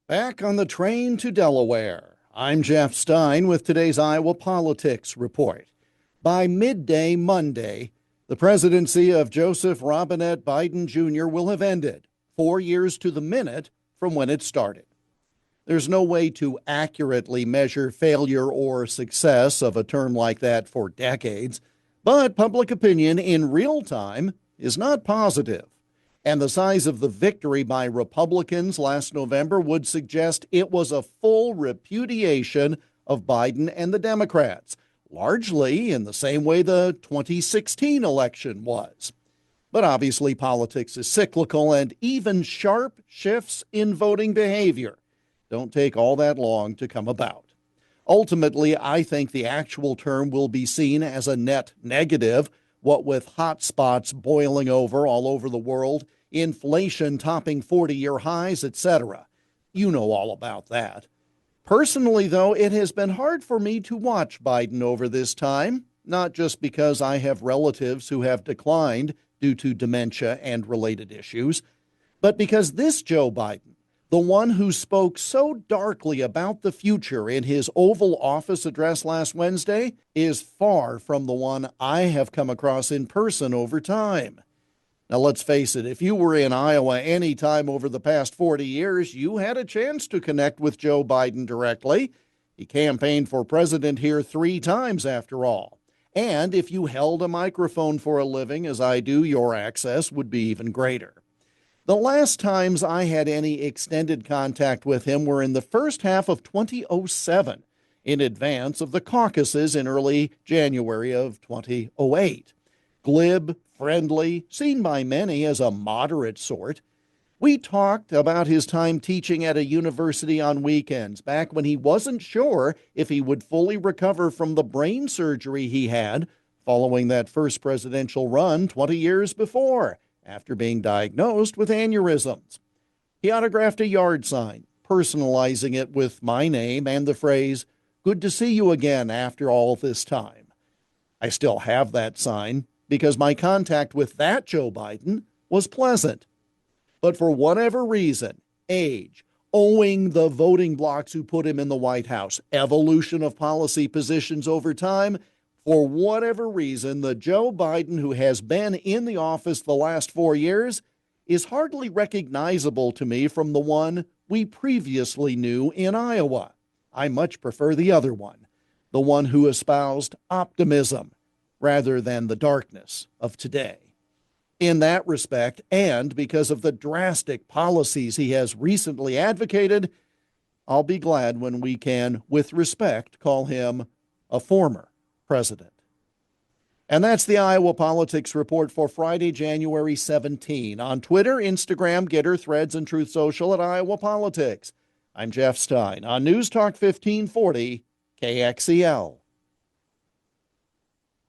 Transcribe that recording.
Back on the train to Delaware. I'm Jeff Stein with today's Iowa Politics Report. By midday Monday, the presidency of Joseph Robinette Biden Jr. will have ended, 4 years to the minute from when it started. There's no way to accurately measure failure or success of a term like that for decades, but public opinion in real time is not positive. And the size of the victory by Republicans last November would suggest it was a full repudiation of Biden and the Democrats, largely in the same way the 2016 election was. But obviously, politics is cyclical, and even sharp shifts in voting behavior don't take all that long to come about. Ultimately, I think the actual term will be seen as a net negative, what with hot spots boiling over all over the world, inflation topping 40-year highs, etc. You know all about that. Personally, though, it has been hard for me to watch Biden over this time, not just because I have relatives who have declined due to dementia and related issues, but because this Joe Biden, the one who spoke so darkly about the future in his Oval Office address last Wednesday, is far from the one I have come across in person over time. Now, let's face it, if you were in Iowa any time over the past 40 years, you had a chance to connect with Joe Biden directly. He campaigned for president here 3 times, after all. And if you held a microphone for a living, as I do, your access would be even greater. The last times I had any extended contact with him were in the first half of 2007, in advance of the caucuses in early January of 2008. Glib, friendly, seen by many as a moderate sort. We talked about his time teaching at a university on weekends, back when he wasn't sure if he would fully recover from the brain surgery he had following that first presidential run 20 years before, after being diagnosed with aneurysms. He autographed a yard sign, personalizing it with my name and the phrase, "Good to see you again after all this time." I still have that sign because my contact with that Joe Biden was pleasant. But for whatever reason, age, owing the voting blocs who put him in the White House, evolution of policy positions over time, for whatever reason, the Joe Biden who has been in the office the last 4 years is hardly recognizable to me from the one we previously knew in Iowa. I much prefer the other one, the one who espoused optimism rather than the darkness of today. In that respect, and because of the drastic policies he has recently advocated, I'll be glad when we can, with respect, call him a former president. And that's the Iowa Politics Report for Friday, January 17. On Twitter, Instagram, Getter, Threads, and Truth Social at Iowa Politics. I'm Jeff Stein on News Talk 1540 KXEL.